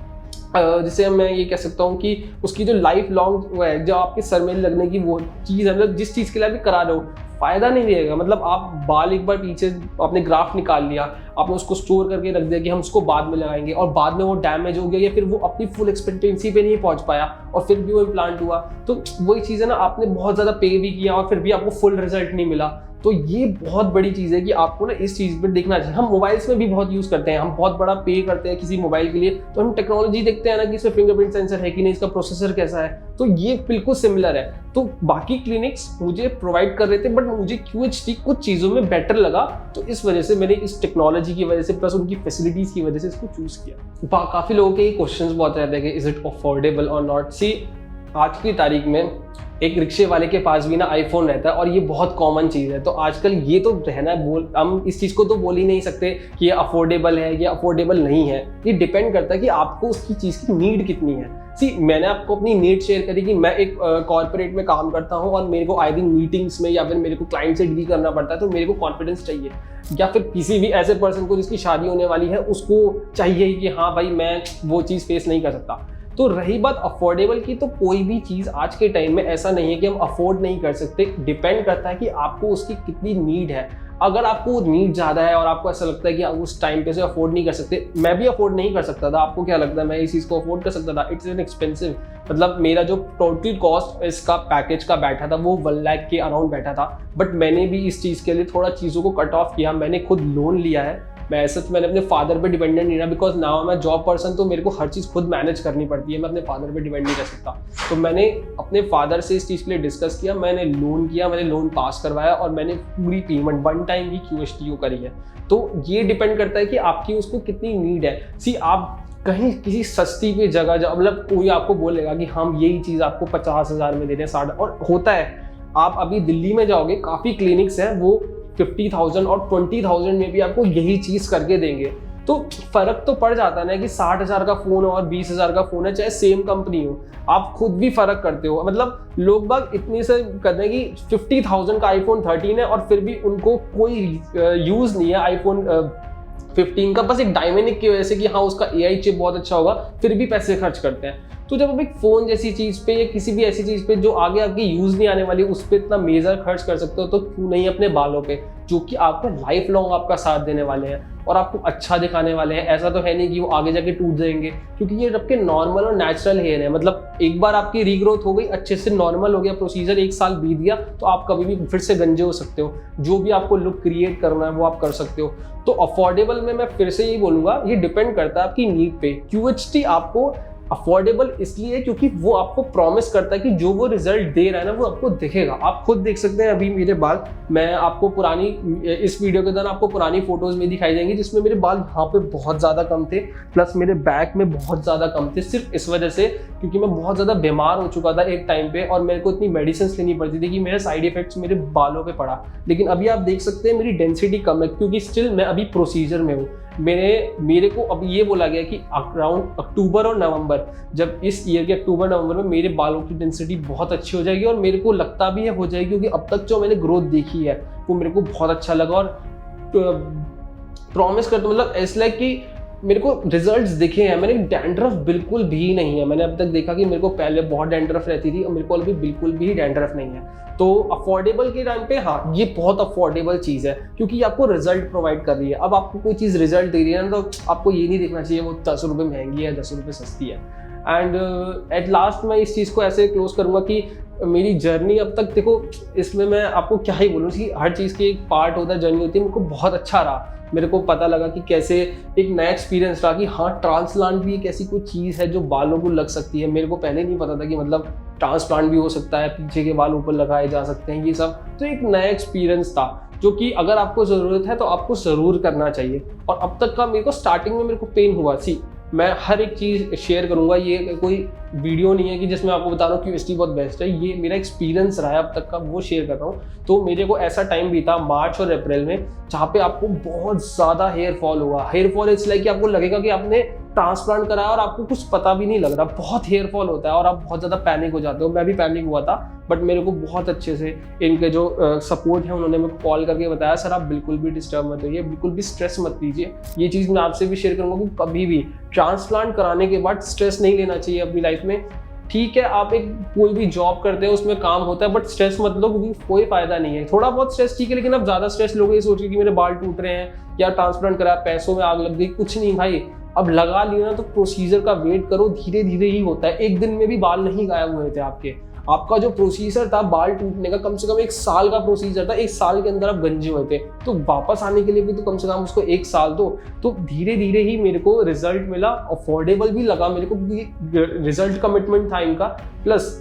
जिसे मैं ये कह सकता हूँ कि उसकी जो लाइफ लॉन्ग है, जो आपके सर में लगने की वो चीज़ है, मतलब जिस चीज़ के लिए आप करा रहे हो, फायदा नहीं देगा। मतलब आप बाल एक बार पीछे आपने ग्राफ्ट निकाल लिया, आपने उसको स्टोर करके रख दिया कि हम उसको बाद में लगाएंगे, और बाद में वो डैमेज हो गया या फिर वो अपनी फुल एक्सपेक्टेंसी पे नहीं पहुंच पाया और फिर भी वो इम्प्लांट हुआ, तो वही चीज़ है ना, आपने बहुत ज़्यादा पे भी किया और फिर भी आपको फुल रिजल्ट नहीं मिला। तो ये बहुत बड़ी चीज़ है कि आपको ना इस चीज़ पर देखना चाहिए। हम मोबाइल्स में भी बहुत यूज़ करते हैं, हम बहुत बड़ा पे करते हैं किसी मोबाइल के लिए, तो हम टेक्नोलॉजी देखते हैं ना कि इसमें फिंगरप्रिंट सेंसर है कि नहीं, इसका प्रोसेसर कैसा है, तो ये बिल्कुल सिमिलर है। तो बाकी क्लिनिक्स मुझे प्रोवाइड कर रहे थे, बट मुझे QHT कुछ चीज़ों में बेटर लगा, तो इस वजह से मैंने इस टेक्नोलॉजी की वजह से प्लस उनकी फैसिलिटीज़ की वजह से इसको चूज़ किया। काफ़ी लोगों के क्वेश्चंस बहुत रहते हैं कि इज़ इट अफोर्डेबल और नॉट। सी, आज की तारीख में एक रिक्शे वाले के पास भी ना आईफोन रहता है, और ये बहुत कॉमन चीज़ है। तो आजकल ये तो रहना हम इस चीज़ को तो बोल ही नहीं सकते कि ये अफोर्डेबल है या अफोर्डेबल नहीं है। ये डिपेंड करता है कि आपको उसकी चीज़ की नीड कितनी है। मैंने आपको अपनी नीड शेयर करी कि मैं एक कॉर्पोरेट में काम करता हूँ और मेरे को आई दिन मीटिंग्स में या फिर मेरे को क्लाइंट से डील करना पड़ता है, तो मेरे को कॉन्फिडेंस चाहिए। या फिर किसी भी ऐसे पर्सन को जिसकी शादी होने वाली है, उसको चाहिए कि हाँ भाई, मैं वो चीज़ फेस नहीं कर सकता। तो रही बात अफोर्डेबल की, तो कोई भी चीज़ आज के टाइम में ऐसा नहीं है कि हम अफोर्ड नहीं कर सकते। डिपेंड करता है कि आपको उसकी कितनी नीड है। अगर आपको नीड ज़्यादा है और आपको ऐसा लगता है कि आप उस टाइम पे से अफोर्ड नहीं कर सकते, मैं भी अफोर्ड नहीं कर सकता था, आपको क्या लगता है मैं इस चीज़ को अफोर्ड कर सकता था? It's an expensive. मतलब मेरा जो टोटल कॉस्ट इसका पैकेज का बैठा था वो 1 लाख के अराउंड बैठा था, बट मैंने भी इस चीज़ के लिए थोड़ा चीज़ों को कट ऑफ किया। मैंने खुद लोन लिया है। मैंने अपने फादर पे डिपेंडेंट नहीं रहा, बिकॉज नाउ मैं जॉब पर्सन, तो मेरे को हर चीज़ खुद मैनेज करनी पड़ती है, मैं अपने फादर पे डिपेंड नहीं कर सकता। तो मैंने अपने फादर से इस चीज़ के लिए डिस्कस किया, मैंने लोन किया, मैंने लोन पास करवाया, और मैंने पूरी पेमेंट 1 टाइम ही QHT करी है। तो ये डिपेंड करता है कि आपकी उसको कितनी नीड है। आप कहीं किसी सस्ती पे जगह मतलब कोई आपको बोलेगा कि हम यही चीज़ आपको 50,000 में दे रहे हैं, 60, और होता है। आप अभी दिल्ली में जाओगे, काफ़ी क्लिनिक्स हैं वो 50,000 और 20,000 में भी आपको यही चीज़ करके देंगे। तो फर्क तो पड़ जाता है ना कि 60,000 का फोन और 20,000 का फोन है, चाहे सेम कंपनी हो, आप खुद भी फर्क करते हो। मतलब लोग बाग इतनी से कहते हैं कि 50,000 का आईफोन 13 है और फिर भी उनको कोई यूज नहीं है आईफोन 15 का, बस एक डायमेनिक की वजह से कि हाँ उसका AI चिप बहुत अच्छा होगा, फिर भी पैसे खर्च करते हैं। तो जब आप एक फोन जैसी चीज पे या किसी भी ऐसी चीज पे जो आगे आपकी यूज नहीं आने वाली, उस पर इतना मेजर खर्च कर सकते हो, तो क्यों नहीं अपने बालों पे, जो कि आपको लाइफ लॉन्ग आपका साथ देने वाले हैं और आपको अच्छा दिखाने वाले हैं। ऐसा तो है नहीं कि वो आगे जाके टूट जाएंगे, क्योंकि ये आपके नॉर्मल और नेचुरल हेयर है। मतलब एक बार आपकी रीग्रोथ हो गई, अच्छे से नॉर्मल हो गया प्रोसीजर, 1 साल बीत गया, तो आप कभी भी फिर से गंजे हो सकते हो। जो भी आपको लुक क्रिएट करना है वो आप कर सकते हो। तो अफोर्डेबल में मैं फिर से यही बोलूंगा, ये डिपेंड करता है आपकी नीड पे। QHT आपको अफोर्डेबल इसलिए क्योंकि वो आपको प्रॉमिस करता है कि जो वो रिजल्ट दे रहा है ना वो आपको दिखेगा। आप खुद देख सकते हैं अभी मेरे बाल, मैं आपको पुरानी, इस वीडियो के दौरान आपको पुरानी फोटोज में दिखाई देंगी जिसमें मेरे बाल यहाँ पे बहुत ज़्यादा कम थे, प्लस मेरे बैक में बहुत ज़्यादा कम थे, सिर्फ इस वजह से क्योंकि मैं बहुत ज़्यादा बीमार हो चुका था एक टाइम पे और मेरे को इतनी मेडिसिन लेनी पड़ती थी कि मेरे साइड इफेक्ट्स मेरे बालों पे पड़ा। लेकिन अभी आप देख सकते हैं मेरी डेंसिटी कम है, क्योंकि स्टिल मैं अभी प्रोसीजर में हूँ। मेरे को अब ये बोला गया कि अराउंड अक्टूबर और नवंबर, जब इस ईयर के अक्टूबर नवंबर में मेरे बालों की डेंसिटी बहुत अच्छी हो जाएगी, और मेरे को लगता भी है हो जाएगी, क्योंकि अब तक जो मैंने ग्रोथ देखी है वो मेरे को बहुत अच्छा लगा। और प्रॉमिस करता, मतलब इसलिए कि मेरे को रिजल्ट्स दिखे हैं। मैंने डैंड्रफ बिल्कुल भी नहीं है। मैंने अब तक देखा कि मेरे को पहले बहुत डैंड्रफ रहती थी और मेरे को अभी बिल्कुल भी डैंड्रफ नहीं है। तो अफोर्डेबल के टाइम पे हाँ ये बहुत अफोर्डेबल चीज़ है, क्योंकि आपको रिजल्ट प्रोवाइड कर रही है। अब आपको कोई चीज़ रिजल्ट दे रही है ना, तो आपको ये नहीं देखना चाहिए वो 10 रुपये महंगी है 10 रुपये सस्ती है। एंड एट लास्ट मैं इस चीज़ को ऐसे क्लोज करूँगा कि मेरी जर्नी अब तक देखो, इसमें मैं आपको क्या ही बोलूँ कि हर चीज़ की एक पार्ट होता है, जर्नी होती है। मेरे को बहुत अच्छा रहा, मेरे को पता लगा कि कैसे एक नया एक्सपीरियंस रहा कि हाँ ट्रांसप्लांट भी एक ऐसी कोई चीज़ है जो बालों को लग सकती है। मेरे को पहले नहीं पता था कि मतलब ट्रांसप्लांट भी हो सकता है, पीछे के बाल ऊपर लगाए जा सकते हैं, ये सब तो एक नया एक्सपीरियंस था जो कि अगर आपको ज़रूरत है तो आपको ज़रूर करना चाहिए। और अब तक का मेरे को स्टार्टिंग में मेरे को पेन हुआ, मैं हर एक चीज़ शेयर करूंगा, ये कोई वीडियो नहीं है कि जिसमें आपको बता रहा हूँ कि QHT बहुत बेस्ट है, ये मेरा एक्सपीरियंस रहा है अब तक का, वो शेयर कर रहा हूँ। तो मेरे को ऐसा टाइम भी था मार्च और अप्रैल में जहाँ पे आपको बहुत ज़्यादा हेयर फॉल हुआ। हेयर फॉल इसलिए कि आपको लगेगा कि आपने ट्रांसप्लांट कराया और आपको कुछ पता भी नहीं लग रहा, बहुत हेयर फॉल होता है और आप बहुत ज़्यादा पैनिक हो जाते हो। मैं भी पैनिक हुआ था, बट मेरे को बहुत अच्छे से इनके जो सपोर्ट है उन्होंने मेरे को कॉल करके बताया, सर आप बिल्कुल भी डिस्टर्ब मत होइए, बिल्कुल भी स्ट्रेस मत लीजिए। ये चीज़ मैं आपसे भी शेयर करूँगा कि कभी भी ट्रांसप्लांट कराने के बाद स्ट्रेस नहीं लेना चाहिए अपनी लाइफ में। ठीक है आप एक कोई भी जॉब करते हो उसमें काम होता है, बट स्ट्रेस मत लो, क्योंकि कोई फायदा नहीं है। थोड़ा बहुत स्ट्रेस ठीक है, लेकिन अब ज़्यादा स्ट्रेस लोगे ये सोच के कि मेरे बाल टूट रहे हैं या ट्रांसप्लांट करा पैसों में आग लग गई, कुछ नहीं भाई। अब लगा लिया ना तो प्रोसीजर का वेट करो, धीरे धीरे ही होता है। एक दिन में भी बाल नहीं गायब हुए थे आपके। आपका जो प्रोसीजर था बाल टूटने का, कम से कम 1 साल का प्रोसीजर था। 1 साल के अंदर आप गंजे हुए थे, तो वापस आने के लिए भी तो कम से कम उसको 1 साल दो। तो धीरे धीरे ही मेरे को रिजल्ट मिला, अफोर्डेबल भी लगा मेरे को, क्योंकि रिजल्ट कमिटमेंट था इनका। प्लस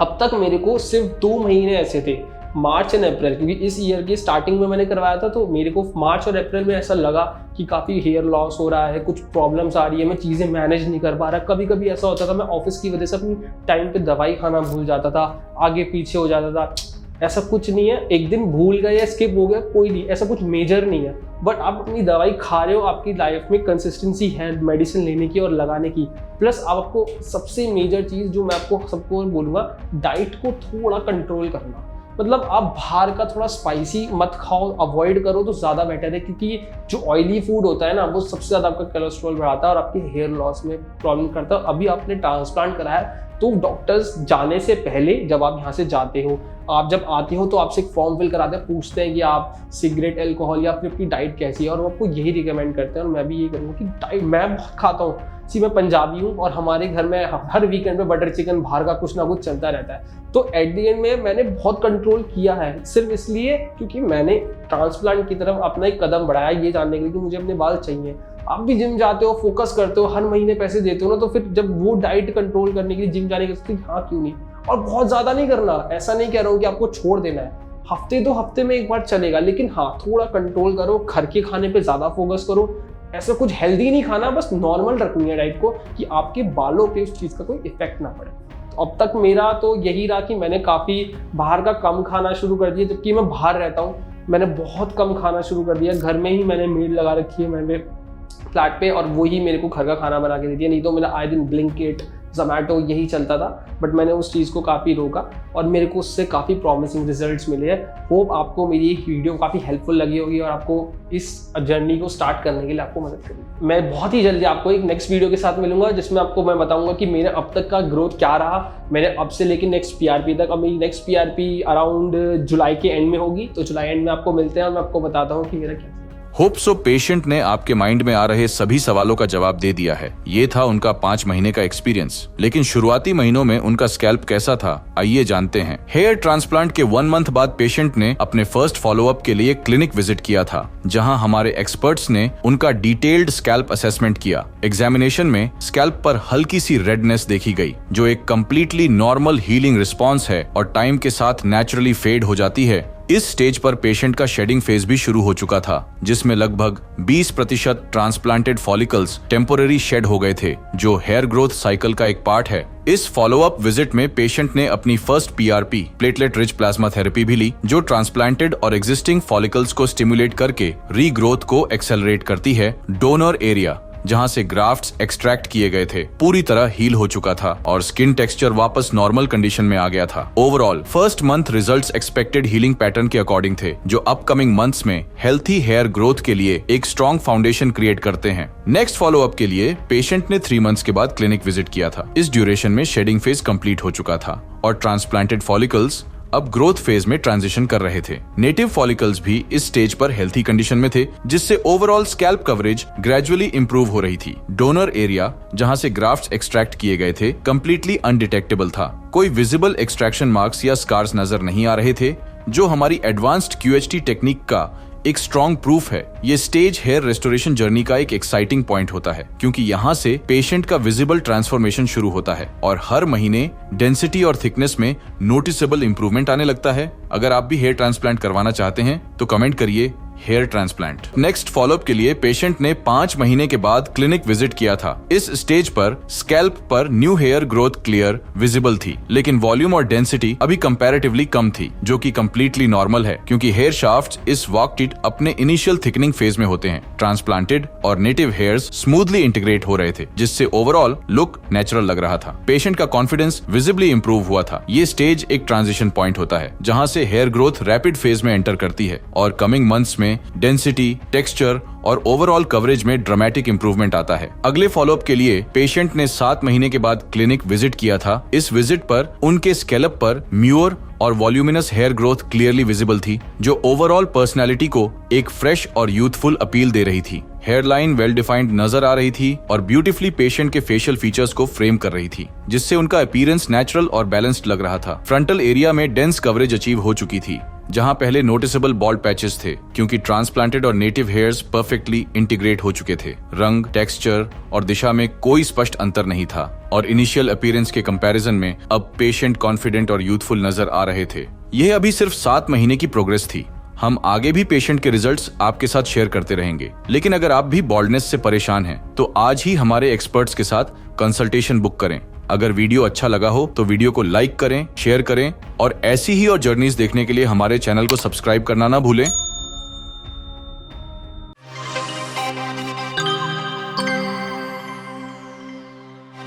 अब तक मेरे को सिर्फ 2 महीने ऐसे थे, मार्च एंड अप्रैल, क्योंकि इस ईयर की स्टार्टिंग में मैंने करवाया था, तो मेरे को मार्च और अप्रैल में ऐसा लगा कि काफ़ी हेयर लॉस हो रहा है, कुछ प्रॉब्लम्स आ रही है, मैं चीज़ें मैनेज नहीं कर पा रहा। कभी कभी ऐसा होता था मैं ऑफिस की वजह से अपनी टाइम पे दवाई खाना भूल जाता था, आगे पीछे हो जाता था। ऐसा कुछ नहीं है, एक दिन भूल गए या स्किप हो गया कोई नहीं, ऐसा कुछ मेजर नहीं है। बट आप अपनी दवाई खा रहे हो, आपकी लाइफ में कंसिस्टेंसी है मेडिसिन लेने की और लगाने की। प्लस आपको सबसे मेजर चीज़ जो मैं आपको सबको बोलूँगा, डाइट को थोड़ा कंट्रोल करना। मतलब आप बाहर का थोड़ा स्पाइसी मत खाओ, अवॉइड करो तो ज़्यादा बेटर है, क्योंकि जो ऑयली फूड होता है ना वो सबसे ज़्यादा आपका कोलेस्ट्रॉल बढ़ाता है और आपके हेयर लॉस में प्रॉब्लम करता है। अभी आपने ट्रांसप्लांट कराया तो डॉक्टर्स जाने से पहले, जब आप यहाँ से जाते हो, आप जब आते हो तो आपसे एक फॉर्म फिल कराते हैं, पूछते हैं कि आप सिगरेट, अल्कोहल या फिर आपकी डाइट कैसी है, और वो आपको यही रिकमेंड करते हैं। और मैं भी ये करूँगा कि डाइट मैं बहुत खाता हूँ। मैं पंजाबी हूँ और हमारे घर में हर वीकेंड पे बटर चिकन, बाहर का कुछ ना कुछ चलता रहता है। तो एट द एंड में मैंने बहुत कंट्रोल किया है, सिर्फ इसलिए क्योंकि मैंने ट्रांसप्लांट की तरफ अपना एक कदम बढ़ाया, ये जानने के लिए कि मुझे अपने बाल चाहिए। आप भी जिम जाते हो, फोकस करते हो, हर महीने पैसे देते हो ना, तो फिर जब वो डाइट कंट्रोल करने के लिए जिम जाने के लिए हाँ क्यों नहीं। और बहुत ज़्यादा नहीं करना, ऐसा नहीं कह रहा हूँ कि आपको छोड़ देना है, हफ्ते 2 हफ्ते में एक बार चलेगा, लेकिन हाँ थोड़ा कंट्रोल करो, घर के खाने पे ज़्यादा फोकस करो। ऐसा कुछ हेल्दी नहीं खाना, बस नॉर्मल रखनी है डाइट को, कि आपके बालों पे उस चीज़ का कोई इफेक्ट ना पड़े। तो अब तक मेरा तो यही रहा कि मैंने काफ़ी बाहर का कम खाना शुरू कर दिया, जबकि मैं बाहर रहता हूँ। मैंने बहुत कम खाना शुरू कर दिया, घर में ही मैंने मेड लगा रखी है, मैंने फ्लैट पे, और वही मेरे को घर का खाना बना के देती है। नहीं तो मेरा आए दिन ब्लिंकिट, ज़ोमैटो यही चलता था, बट मैंने उस चीज़ को काफ़ी रोका और मेरे को उससे काफ़ी प्रॉमिसिंग रिजल्ट्स मिले हैं। होप आपको मेरी ये वीडियो काफ़ी हेल्पफुल लगी होगी और आपको इस जर्नी को स्टार्ट करने के लिए आपको मदद करेगी। मैं बहुत ही जल्दी आपको एक नेक्स्ट वीडियो के साथ मिलूंगा जिसमें आपको मैं बताऊंगा कि मेरे अब तक का ग्रोथ क्या रहा, मैंने अब से लेकर नेक्स्ट PRP तक। अब मेरी नेक्स्ट PRP अराउंड जुलाई के एंड में होगी, तो जुलाई एंड में आपको मिलते हैं और मैं आपको बताता हूँ कि मेरा क्या। होप सो पेशेंट ने आपके माइंड में आ रहे सभी सवालों का जवाब दे दिया है। ये था उनका 5 महीने का एक्सपीरियंस। लेकिन शुरुआती महीनों में उनका स्कैल्प कैसा था, आइए जानते हैं। हेयर ट्रांसप्लांट के 1 मंथ बाद पेशेंट ने अपने फर्स्ट फॉलोअप के लिए क्लिनिक विजिट किया था, जहां हमारे एक्सपर्ट्स ने उनका डिटेल्ड स्कैल्प असेसमेंट किया। एग्जामिनेशन में स्कैल्प पर हल्की सी रेडनेस देखी गई, जो एक कंप्लीटली नॉर्मल हीलिंग रिस्पॉन्स है और टाइम के साथ नेचुरली फेड हो जाती है। इस स्टेज पर पेशेंट का शेडिंग फेज भी शुरू हो चुका था, जिसमें लगभग 20% ट्रांसप्लांटेड फॉलिकल्स टेम्पोररी शेड हो गए थे, जो हेयर ग्रोथ साइकिल का एक पार्ट है। इस फॉलोअप विजिट में पेशेंट ने अपनी first PRP platelet rich plasma therapy भी ली, जो ट्रांसप्लांटेड और एग्जिस्टिंग फॉलिकल्स को स्टिमुलेट करके रीग्रोथ को एक्सेलरेट करती है। डोनर एरिया जहां से ग्राफ्ट्स एक्सट्रैक्ट किए गए थे पूरी तरह हील हो चुका था और स्किन टेक्सचर वापस नॉर्मल कंडीशन में आ गया था। Overall first month results expected healing pattern के अकॉर्डिंग थे, जो अपकमिंग मंथ्स में हेल्थी हेयर ग्रोथ के लिए एक स्ट्रॉन्ग फाउंडेशन क्रिएट करते हैं। नेक्स्ट फॉलोअप के लिए पेशेंट ने 3 मंथ्स के बाद क्लिनिक विजिट किया था। इस ड्यूरेशन में शेडिंग फेज कंप्लीट हो चुका था और ट्रांसप्लांटेड फॉलिकल्स अब ग्रोथ फेज में ट्रांजिशन कर रहे थे। नेटिव फॉलिकल्स भी इस स्टेज पर हेल्थी कंडीशन में थे, जिससे overall scalp coverage gradually improve हो रही थी। डोनर एरिया जहां से ग्राफ्ट्स एक्सट्रैक्ट किए गए थे कंप्लीटली अनडिटेक्टेबल था। कोई विजिबल एक्सट्रैक्शन मार्क्स या स्कार्स नजर नहीं आ रहे थे, जो हमारी एडवांस्ड QHT टेक्निक का एक स्ट्रॉन्ग प्रूफ है। ये स्टेज हेयर रेस्टोरेशन जर्नी का एक एक्साइटिंग पॉइंट होता है, क्योंकि यहाँ से पेशेंट का विजिबल ट्रांसफॉर्मेशन शुरू होता है और हर महीने डेंसिटी और थिकनेस में नोटिसेबल इंप्रूवमेंट आने लगता है। अगर आप भी हेयर ट्रांसप्लांट करवाना चाहते हैं तो कमेंट करिए हेयर ट्रांसप्लांट। नेक्स्ट फॉलोअप के लिए पेशेंट ने 5 महीने के बाद क्लिनिक विजिट किया था। इस स्टेज पर स्कैल्प पर new hair growth clear visible थी, लेकिन वॉल्यूम और डेंसिटी अभी कंपैरेटिवली कम थी, जो कि कंप्लीटली नॉर्मल है, क्योंकि हेयर शाफ्ट्स इस वॉक टिट अपने इनिशियल थिकनिंग फेज में होते हैं। ट्रांसप्लांटेड और नेटिव हेयर्स स्मूथली इंटीग्रेट हो रहे थे, जिससे ओवरऑल लुक नेचुरल लग रहा था। पेशेंट का कॉन्फिडेंस विजिबली इंप्रूव हुआ था। ये स्टेज एक ट्रांजिशन पॉइंट होता है, जहां से हेयर ग्रोथ रैपिड फेज में एंटर करती है और कमिंग मंथ्स में डेंसिटी, टेक्सचर और ओवरऑल कवरेज में ड्रामेटिक इंप्रूवमेंट आता है। अगले फॉलोअप के लिए पेशेंट ने 7 महीने के बाद क्लिनिक विजिट किया था। इस विजिट पर उनके स्कैल्प पर म्यूर और voluminous hair growth clearly visible थी, जो ओवरऑल पर्सनैलिटी को एक फ्रेश और यूथफुल अपील दे रही थी। हेयरलाइन वेल डिफाइंड नजर आ रही थी और ब्यूटीफुली पेशेंट के फेशियल फीचर्स को फ्रेम कर रही थी, जिससे उनका अपीयरेंस नेचुरल और बैलेंस्ड लग रहा था। फ्रंटल एरिया में डेंस कवरेज अचीव हो चुकी थी, जहां पहले नोटिसेबल बॉल्ड पैचेस थे, क्योंकि ट्रांसप्लांटेड और नेटिव हेयर्स परफेक्टली इंटीग्रेट हो चुके थे। रंग, टेक्सचर और दिशा में कोई स्पष्ट अंतर नहीं था और इनिशियल अपीयरेंस के कंपैरिजन में अब पेशेंट कॉन्फिडेंट और यूथफुल नजर आ रहे थे। यह अभी सिर्फ 7 महीने की प्रोग्रेस थी। हम आगे भी पेशेंट के रिजल्ट्स आपके साथ शेयर करते रहेंगे, लेकिन अगर आप भी बॉल्डनेस से परेशान हैं, तो आज ही हमारे एक्सपर्ट्स के साथ कंसल्टेशन बुक करें। अगर वीडियो अच्छा लगा हो तो वीडियो को लाइक करें, शेयर करें और ऐसी ही और जर्नीज देखने के लिए हमारे चैनल को सब्सक्राइब करना ना भूलें।